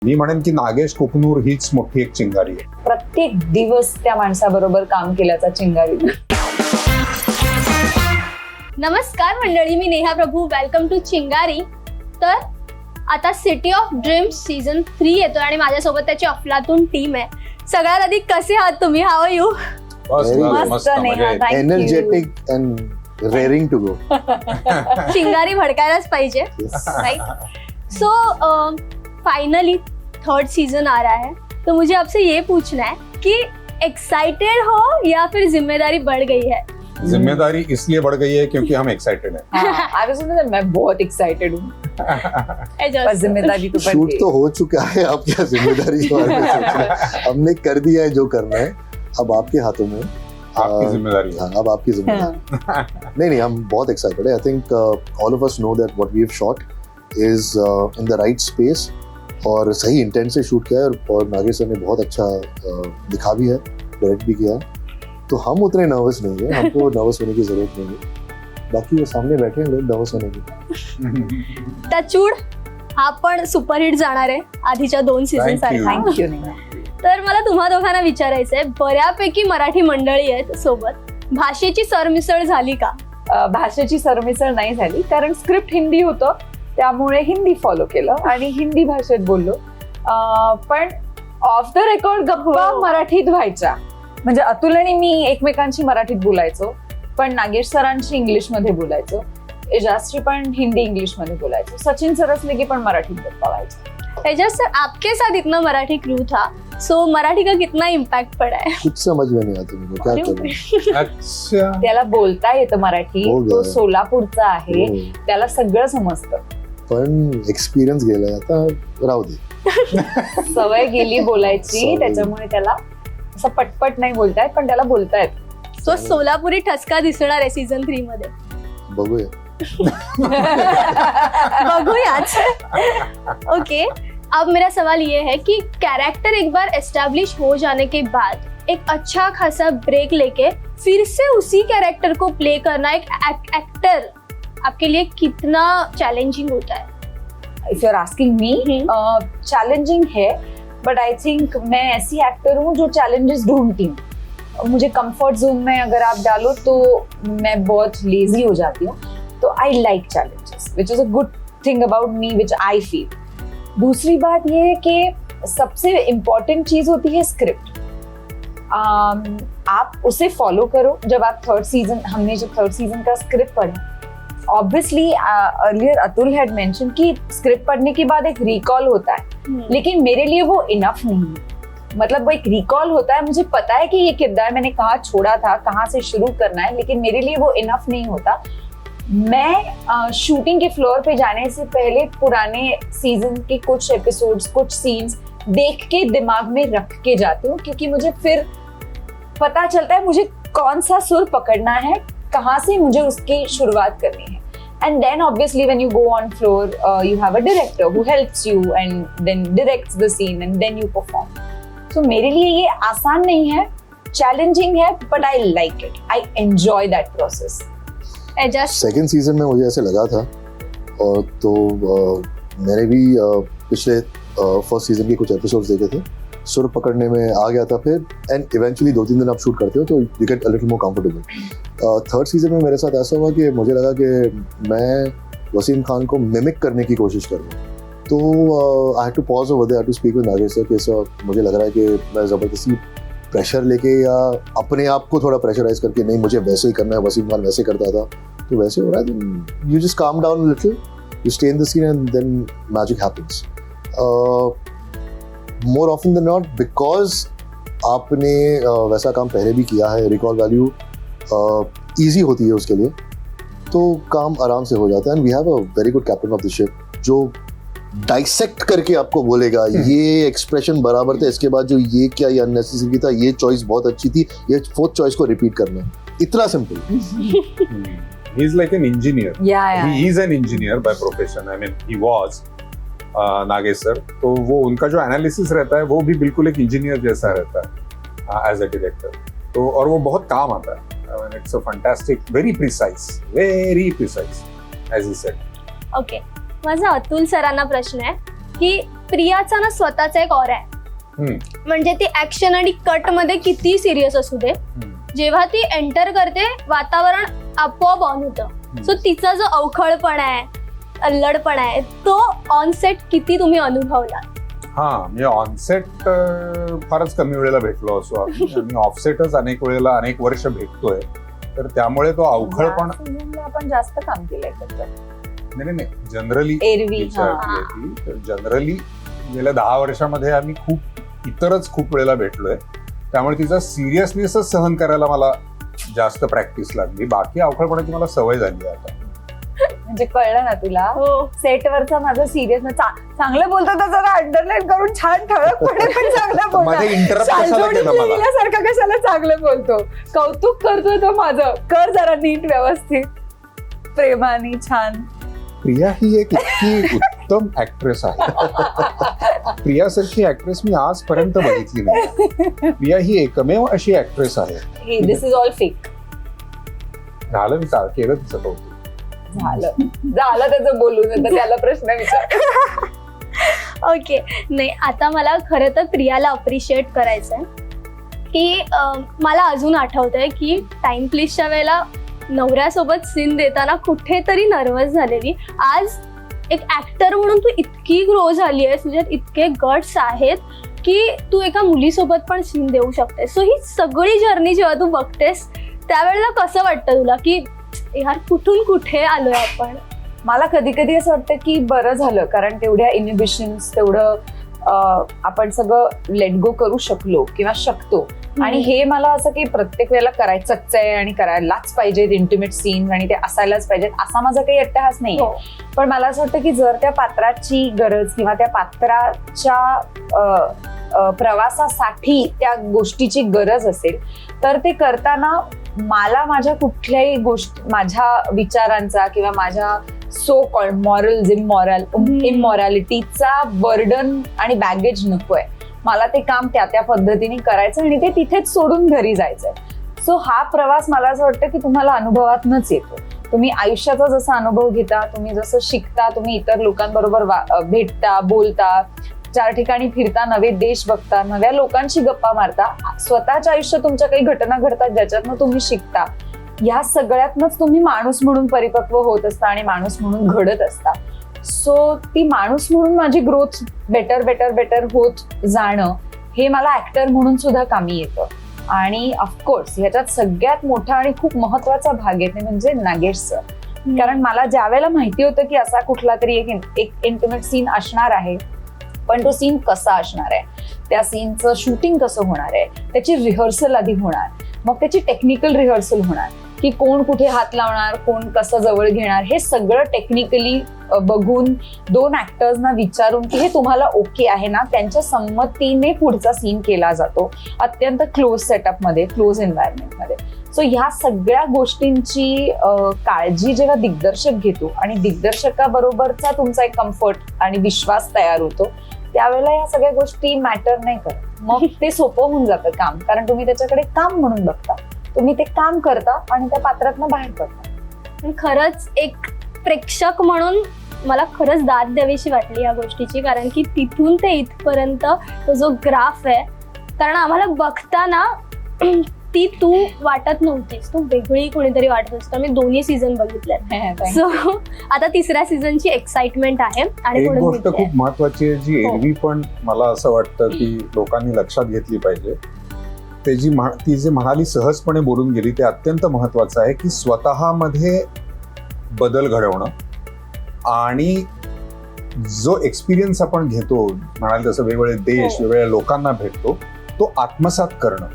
मी म्हणेन की नागेश कोकनूर हीच मोठी एक चिंगारी आहे. प्रत्येक दिवस त्या माणसाबरोबर काम केल्याचा चिंगारी. नमस्कार मंडळी, मी नेहा प्रभू. वेलकम टू चिंगारी. तर आता सिटी ऑफ ड्रीम्स सीझन 3 येतोय आणि माझ्यासोबत त्याची अफलातून टीम आहे. सगळ्यात आधी कसे आहात तुम्ही? How are you? मस्त Neha, thank you. Energetic and raring to go. Chingari भडकायलाच पाहिजे, right? So finally third season आ रहा है, तो मुझे आपसे ये पूछना है कि एक्साइटेड हो या फिर जिम्मेदारी बढ़ गई है? जिम्मेदारी इसलिए बढ़ गई है क्योंकि हम एक्साइटेड हैं. मैं बहुत एक्साइटेड हूँ, पर जिम्मेदारी तो बढ़ शूट गई. तो हो चुका है, आप क्या जिम्मेदारी के बारे में सोच रहे हैं? हमने कर दिया है जो करना है, अब आपके हाथों में. आपकी जिम्मेदारी है. हाँ, अब आपकी जिम्मेदारी. नहीं, हम बहुत एक्साइटेड है. I think all of us know that what we have shot is in the right space और सही इंटेंट से शूट किया है. और नागेश सर ने बहुत अच्छा दिखा भी है, डायरेक्ट भी किया है. तो हम उतने नर्वस नहीं है, हमको नर्वस होने की जरूरत नहीं है. बाकी वो सामने बैठे हैं लोग नर्वस होने की. टचूड हा पण सुपरहिट जाणार आहे आधीच्या 2 सीझन Thank you. सारखा. थँक्यू नेहा. तर मला तुम्हा दोघांना विचारायचंय, बऱ्यापैकी मराठी मंडळी आहेत सोबत, भाषेची सरमिसळ झाली का? भाषेची सरमिसळ नाही झाली, कारण स्क्रिप्ट हिंदी होतं, त्यामुळे हिंदी फॉलो केलं आणि हिंदी भाषेत बोललो. पण ऑफ द रेकॉर्ड गप्पा मराठीत व्हायच्या. म्हणजे अतुल आणि मी एकमेकांशी मराठीत बोलायचो, पण नागेश सरांशी इंग्लिशमध्ये बोलायचो, एजाजशी पण हिंदी इंग्लिशमध्ये बोलायचो, सचिन सरसलेगी पण मराठीत गप्पा व्हायच्या. एजाज सर, आपके साथ इतना मराठी क्रू था, सो मराठी का कितना इम्पैक्ट पड़ा है? कुछ समझ में नहीं आता मुझे, क्या करूं. अच्छा. त्याला बोलता येतं मराठी, हो तो गं. सोलापूरचा आहे, हो. त्याला सगळं समजतं. पण एक्सपिरियन्स गेलाय आता, राहू दे. सवय गेली बोलायची, सवय. त्याच्यामुळे त्याला असं पटपट नाही बोलतायत, पण त्याला बोलतायत. तो सोलापुरी ठसका दिसणार आहे सीजन 3 मध्ये. बघूया. बघूयाच. ओके, अब मेरा सवाल ये है कि कैरेक्टर एक बार एस्टैब्लिश हो जाने के बाद एक अच्छा खासा ब्रेक लेके फिर से उसी कैरेक्टर को प्ले करना एक एक्टर आपके लिए कितना चैलेंजिंग होता है? If you are asking me, challenging है, बट आई थिंक मैं ऐसी एक्टर हूँ जो चैलेंजेस ढूंढती हूँ. मुझे कंफर्ट जोन में अगर आप डालो तो मैं बहुत लेजी हो जाती हूँ. तो I like challenges, which is a good thing about me, which I feel. दूसरी बात ये है कि सबसे इम्पोर्टेंट चीज होती है स्क्रिप्ट. आप उसे फॉलो करो. जब आप हमने जब थर्ड सीजन का स्क्रिप्ट पढ़ा, obviously earlier Atul had mention कि स्क्रिप्ट पढ़ने के बाद एक रिकॉल होता है, लेकिन मेरे लिए वो इनफ नहीं है. मतलब वो एक रिकॉल होता है, मुझे पता है कि ये किरदार मैंने कहाँ छोड़ा था, कहाँ से शुरू करना है, लेकिन मेरे लिए वो इनफ नहीं होता. मैं शूटिंग के फ्लोर पे जाने से पहले पुराने सीजन के कुछ एपिसोड्स, कुछ सीन्स देख के दिमाग में रख के जाती हूँ, क्योंकि मुझे फिर पता चलता है मुझे कौन सा सुर पकड़ना है, कहाँ से मुझे उसकी शुरुआत करनी है. And then obviously when you go on floor, you have a director who helps you and then directs the scene and then you perform. So मेरे लिए ये आसान नहीं है, challenging है, but I like it. I enjoy that process. Aijaz, second season में मुझे ऐसे लगा था, और तो मैंने भी पिछले फर्स्ट सीजन के कुछ एपिसोड्स देखे थे, सुर पकड़ने में आ गया था फिर. एंड इवेंचुअली 2-3 दिन आप शूट करते हो तो you get a little more comfortable. Third season में मेरे साथ ऐसा हुआ कि मुझे लगा कि मैं वसीम खान को मिमिक करने की कोशिश कर रहा हूँ. तो I had to pause over there, I had to speak with Nagesh sir कि सर मुझे लग रहा है कि मैं ज़बरदस्ती प्रेशर लेके या अपने आप को थोड़ा प्रेशराइज करके, नहीं मुझे वैसे ही करना है, वसीम खान वैसे करता था तो वैसे हो रहा है. You just calm down little, you stay in the scene and then magic happens. More often than not, because आपने वैसा काम पहले भी किया है, रिकॉल वैल्यू ईजी होती है उसके लिए, तो काम आराम से हो जाता है. And we have a very good captain of the ship जो डाइसेक्ट करके आपको बोलेगा ये एक्सप्रेशन बराबर था, इसके बाद जो ये क्या, ये अननेसेसरी था, ये चॉइस बहुत अच्छी थी, ये फोर्थ चॉइस को रिपीट करना है. इतना simple. He is like an engineer. Yeah. He is an engineer by profession. I mean, he was Nagesh sir. तो वो उनका जो एनालिसिस रहता है वो भी बिल्कुल एक इंजीनियर जैसा रहता है एज अ डायरेक्टर. तो और वो बहुत काम आता है. I mean, it's a fantastic, very precise, as he said. Okay, माझा अतुल सरांना प्रश्न आहे की प्रियाचा ना स्वतःचा एक ऑरा आहे. हम्म. म्हणजे ती ऍक्शन आणि कट मध्ये किती सिरियस असू दे, जेव्हा ती एंटर करते वातावरण आपोआप ऑन होतं. सो तिचा जो अवखळपणा आहे, अल्लडपणा आहे, तो ऑन सेट किती तुम्ही अनुभवला? हा, म्हणजे ऑनसेट फारच कमी वेळेला भेटलो असो आम्ही ऑफसेटच अनेक वेळेला अनेक वर्ष भेटतोय, तर त्यामुळे तो अवखळपण या season ला आपण जास्त काम केलंय त्याच्यात. नाही जनरली एरवी जनरली गेल्या 10 वर्षामध्ये आम्ही इतरच खूप वेळेला भेटलोय, त्यामुळे तिचा सिरियसनेसच सहन करायला मला जास्त प्रॅक्टिस लागली. बाकी अवखळपणाची मला सवय झाली आता. म्हणजे कळलं ना तुला, हो. सेटवरचा माझा सिरियस चांगलं बोलतो तर जरा अंडरलाईन करून छान ठळकपणे पण चांगलं मध्ये इंटरप्ट कशाला केलं मला? बोलतो कशाला चांगलं बोलतो, कौतुक करतोय तो माझं. कर जरा नीट व्यवस्थित प्रेमाने छान. प्रिया ही एक इतकी उत्तम ऍक्ट्रेस आहे. प्रियासारखी ऍक्ट्रेस मी आजपर्यंत बघितली नाही. प्रिया ही एकमेव अशी ऍक्ट्रेस आहे. दिस इज ऑल फेक. झालं मी केलं तिचं कौतुक. झालं त्याचं बोलून, आता त्याला प्रश्न विचार. ओके, नाही आता मला खरं तर प्रियाला अप्रिशिएट करायचंय की मला अजून आठवतंय की टाइम प्लीजच्या वेळेला नवऱ्यासोबत सीन देताना कुठेतरी नर्वस झालेली. आज एक ऍक्टर म्हणून तू इतकी ग्रो झाली आहेस, तुझ्यात इतके गट्स आहेत की तू एका मुलीसोबत पण सीन देऊ शकतेस. सो ही सगळी जर्नी जेव्हा तू बघतेस त्यावेळेला कसं वाटतं तुला की यार कुठून कुठे आलोय आपण? मला कधी कधी असं वाटतं की बरं झालं, कारण तेवढ्या इनिबिशन्स, तेवढं आपण सगळं लेट गो करू शकलो किंवा शकतो. आणि हे मला असं की प्रत्येक वेळेला करायचंच आहे आणि करायलाच पाहिजेत इंटिमेट सीन्स आणि ते असायलाच पाहिजेत असा माझा काही अट्टहास नाही. पण मला असं वाटतं की जर त्या पात्राची गरज किंवा त्या पात्राच्या प्रवासासाठी त्या गोष्टीची गरज असेल तर ते करताना मला माझ्या कुठल्याही गोष्टी, माझ्या विचारांचा किंवा माझ्या सो कॉल्ड मॉरल इमॉरॅलिटीचा बर्डन आणि बॅगेज नकोय. मला ते काम त्या पद्धतीने करायचं आणि ते तिथेच सोडून घरी जायचंय. सो हा प्रवास मला असं वाटतं की तुम्हाला अनुभवातनच येतो. तुम्ही आयुष्याचा जसा अनुभव घेता, तुम्ही जसं शिकता, तुम्ही इतर लोकांबरोबर भेटता, बोलता, 4 ठिकाणी फिरता, नवे देश बघता, नव्या लोकांशी गप्पा मारता, स्वतःच्या आयुष्यात तुमच्या काही घटना घडतात ज्याच्यातनं तुम्ही शिकता. ह्या सगळ्यातनच तुम्ही माणूस म्हणून परिपक्व होत असता आणि माणूस म्हणून घडत असता. सो ती माणूस म्हणून माझी ग्रोथ बेटर होत जाणं हे मला ऍक्टर म्हणून सुद्धा कामी येतं. आणि ऑफकोर्स ह्याच्यात सगळ्यात मोठा आणि खूप महत्वाचा भाग येते म्हणजे नागेश सर. कारण मला ज्या वेळेला माहिती होतं की असा कुठला तरी एक इंटिमेट सीन असणार आहे, पण तो सीन कसा असणार आहे, त्या सीनचं शूटिंग कसं होणार आहे, त्याची रिहर्सल आधी होणार, मग त्याची टेक्निकल रिहर्सल होणार की कोण कुठे हात लावणार, कोण कसं जवळ घेणार, हे सगळं टेक्निकली बघून 2 ऍक्टर्सना विचारून की हे तुम्हाला ओके आहे ना, त्यांच्या संमतीने पुढचा सीन केला जातो अत्यंत क्लोज सेटअपमध्ये, क्लोज एन्व्हायरमेंटमध्ये. सो ह्या सगळ्या गोष्टींची काळजी जेव्हा दिग्दर्शक घेतो आणि दिग्दर्शकाबरोबरचा तुमचा एक कम्फर्ट आणि विश्वास तयार होतो, त्यावेळेला या सगळ्या गोष्टी मॅटर नाही करत. मग ते सोपं होऊन जातं काम, कारण तुम्ही त्याच्याकडे काम म्हणून बघता, तुम्ही ते काम करता आणि त्या पात्रातनं बाहेर पडता. खरंच एक प्रेक्षक म्हणून मला खरंच दाद द्यावीशी वाटली या गोष्टीची, कारण की तिथून ते इथपर्यंत तो जो ग्राफ आहे, कारण आम्हाला बघताना ती तू वाटत नव्हतीस, तू वेगळी कोणीतरी वाटत होतीस. मी दोन्ही सीझन बघितले. सो आता 3ऱ्या सीझनची एक्साइटमेंट आहे. आणि एक गोष्ट खूप महत्वाची आहे जी एरवी पण मला असं वाटतं की लोकांनी लक्षात घेतली पाहिजे. ती जे म्हणाली सहजपणे बोलून गेली ते अत्यंत महत्वाचं आहे की स्वतःमध्ये बदल घडवणं आणि जो एक्सपिरियन्स आपण घेतो, म्हणाल तसं वेगवेगळे देश, वेगवेगळ्या लोकांना भेटतो, तो आत्मसात करणं,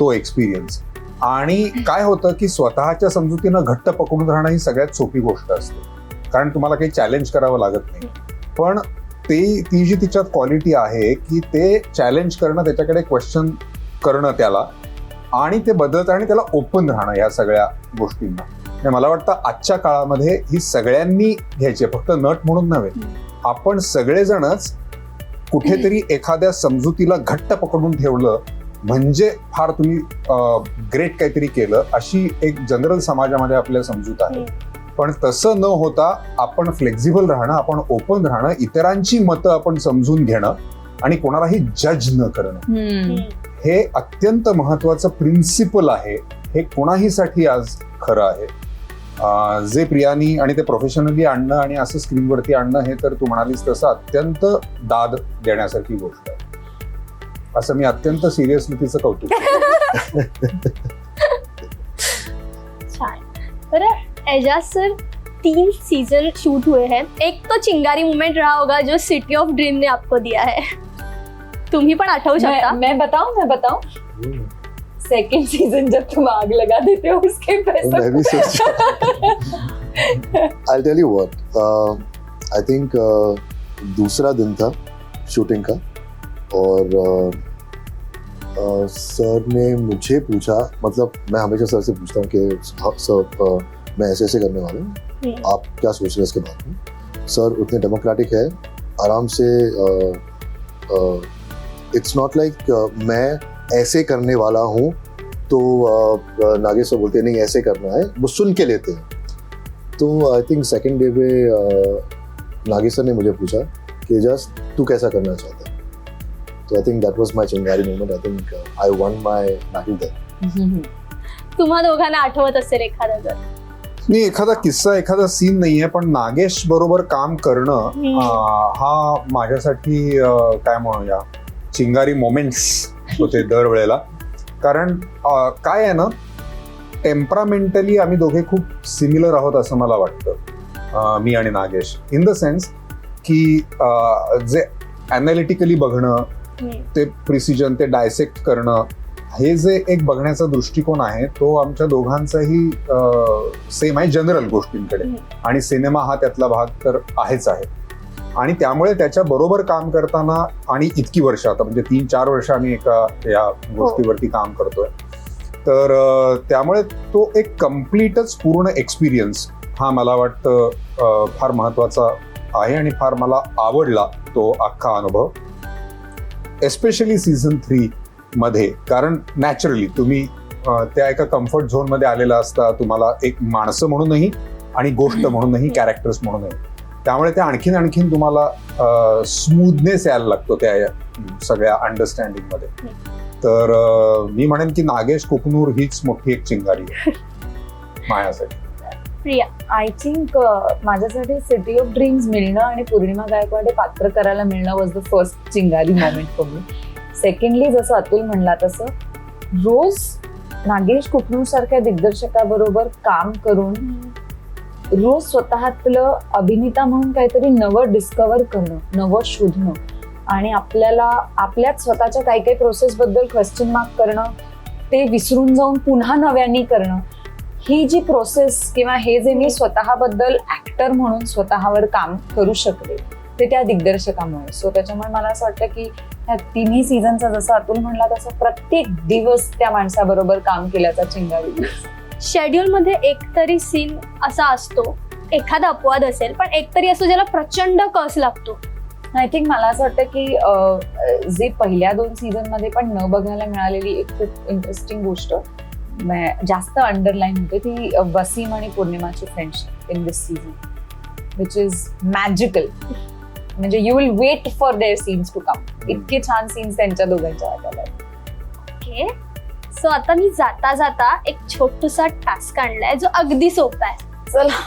तो एक्सपिरियन्स. आणि काय होतं की स्वतःच्या समजुतीनं घट्ट पकडून राहणं ही सगळ्यात सोपी गोष्ट असते, कारण तुम्हाला काही चॅलेंज करावं लागत नाही. पण ती जी तिच्यात क्वालिटी आहे की ते चॅलेंज करणं, त्याच्याकडे क्वेश्चन करणं त्याला, आणि ते बदलत आणि त्याला ओपन राहणं या सगळ्या गोष्टींना, मला वाटतं आजच्या काळामध्ये ही सगळ्यांनी घ्यायची, फक्त नट म्हणून नव्हे. आपण सगळेजणच कुठेतरी एखाद्या समजुतीला घट्ट पकडून ठेवलं म्हणजे फार तुम्ही ग्रेट काहीतरी केलं, अशी एक जनरल समाजामध्ये आपल्या समजूत आहे. पण तसं न होता आपण फ्लेक्झिबल राहणं, आपण ओपन राहणं, इतरांची मतं आपण समजून घेणं आणि कोणालाही जज न करणं, हे अत्यंत महत्वाचं प्रिन्सिपल आहे. हे कोणाहीसाठी आज खरं आहे. जे प्रियानी आणि ते प्रोफेशनली आणणं आणि असं स्क्रीनवरती आणणं, हे तर तू म्हणालीस तसं अत्यंत दाद देण्यासारखी गोष्ट आहे. असं मी अत्यंत सिरियसली तिचं कौतुक करतो. छान. बरं एजाज सर, 3 सीजन शूट हुए हैं. एक तो चिंगारी मोमेंट रहा होगा जो सिटी ऑफ ड्रीम ने आपको दिया है. तुम्ही पण आठवू शकता? मैं बताऊं सेकंड सीजन जब तुम आग लगा देते हो उसके पैसा. मैं भी I'll tell you what, I think दूसरा दिन था शूटिंग का और सर ने मुझे पूछा, मतलब मैं हमेशा सर से पूछता हूँ कि सर मैं ऐसे ऐसे करने वाला हूँ, आप क्या सोच रहे हैं इसके बारे में. सर उतने डेमोक्रेटिक है, आराम से इट्स नॉट लाइक मैं ऐसे करने वाला हूँ तो नागेश सर बोलते नहीं ऐसे करना है, वो सुन के लेते हैं. तो I think second day pay Nagesh sir ने मुझे पूछा कि जस्ट तू कैसा करना चाहता है. तो I think that was my चिंगारी moment. I think I won my battle there. तुम्हा दोघांना आठवत असेल एखादा जर? नाही, एखादा किस्सा, एखादा सीन नाहीये, पण नागेश बरोबर काम करणं हा माझ्यासाठी काय म्हणूया चिंगारी मोमेंट्स होते दरवेळेला. कारण काय आहे ना, टेम्परामेंटली आम्ही दोघे खूप सिमिलर आहोत असं मला वाटतं, मी आणि नागेश, इन द सेन्स की जे ॲनालिटिकली बघणं, ते प्रिसिजन, ते डायसेक्ट करणं, हे जे एक बघण्याचा दृष्टिकोन आहे तो आमच्या दोघांचाही सेम आहे जनरल गोष्टींकडे. आणि सिनेमा हा त्यातला भाग तर आहेच आहे. आणि त्यामुळे त्याच्या बरोबर काम करताना, आणि इतकी वर्ष आता म्हणजे 3-4 वर्ष आम्ही एका या गोष्टीवरती काम करतोय, तर त्यामुळे तो एक कम्प्लीटच पूर्ण एक्सपिरियन्स हा मला वाटतं फार महत्वाचा आहे आणि फार मला आवडला तो अख्खा अनुभव, एस्पेशली सीझन 3 मध्ये. कारण नॅचरली तुम्ही त्या एका कम्फर्ट झोन मध्ये आलेला असता, तुम्हाला एक माणसं म्हणूनही आणि गोष्ट म्हणूनही, कॅरेक्टर्स म्हणूनही, त्यामुळे ते आणखीन तुम्हाला स्मूथनेस यायला लागतो त्या सगळ्या अंडरस्टँडिंग मध्ये. तर मी म्हणेन की नागेश कोकनूर हीच मोठी एक चिंगारी आहे माझ्यासाठी. प्रिया? आय थिंक माझ्यासाठी सिटी ऑफ ड्रीम्स मिळणं आणि पौर्णिमा गायकवाड हे पात्र करायला मिळणं वॉज द फर्स्ट चिंगारी मोमेंट फॉर मी. सेकंडली जसं अतुल म्हणला तसं रोज नागेश कुकनूर सारख्या दिग्दर्शकाबरोबर काम करून रोज स्वतःतलं अभिनेता म्हणून काहीतरी नवं डिस्कवर करणं, नवं शोधणं आणि आपल्याला आपल्याच स्वतःच्या काही काही प्रोसेसबद्दल क्वेश्चन मार्क करणं, ते विसरून जाऊन पुन्हा नव्याने करणं, ही जी प्रोसेस किंवा हे जे मी स्वतःबद्दल ऍक्टर म्हणून स्वतःवर काम करू शकले ते त्या दिग्दर्शकामुळे. सो त्याच्यामुळे मला असं वाटतं की ह्या 3ही सीझनचा, जसं अतुल म्हणला तसं, प्रत्येक दिवस त्या माणसाबरोबर काम केल्याचा चिंगारी. शेड्यूल मध्ये एकतरी सीन असा असतो, एखादा अपवाद असेल पण एकतरी असतो ज्याला प्रचंड कस लागतो. आय थिंक मला असं वाटतं की जे पहिल्या 2 सीझन मध्ये पण न बघायला मिळालेली एक खूप इंटरेस्टिंग गोष्ट जास्त अंडरलाईन होते, ती वसीम आणि पौर्णिमाची friendship in this season, which is magical. म्हणजे you will wait for their scenes to come. इतके छान सीन्स त्यांच्या दोघांच्या वाट्याला. ओके, सो आता मी जाता जाता एक छोटूसा टास्क आणलाय जो अगदी सोपा आहे. चला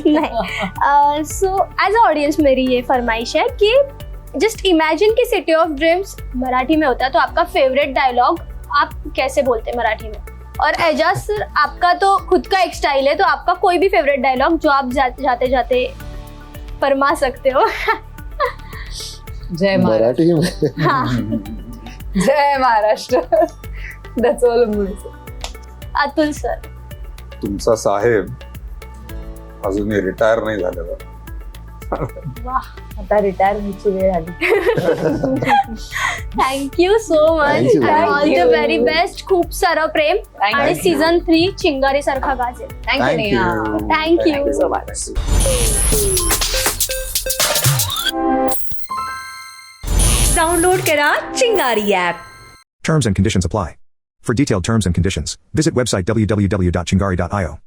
नहीं, सो एज अ ऑडियंस मेरी ये फरमाइश है कि जस्ट इमेजिन कि सिटी ऑफ ड्रीम्स मराठी में होता है, तो आपका फेवरेट डायलॉग आप कैसे बोलते हैं मराठी में? और एजाज सर, आपका तो खुद का एक स्टाइल है, तो आपका कोई भी फेवरेट डायलॉग जो आप जाते जाते फरमा सकते हो. जय महाराष्ट्र. मराठी में हाँ. जय Maharashtra. That's all I'm going to say. Atul sir? तुमचा साहेब अजूनही रिटायर नाही झालेला. वाह, आता रिटायर व्हायची वेळ आली. Thank you so much. Thank you. All the very best. खूप सारं प्रेम Thank आणि you. सीझन 3 चिंगारी सारखा गाजेल. Thank you Neha. Thank you. so much. Download करा Chingari app. Terms and conditions apply. For detailed terms and conditions, visit website www.chingari.io.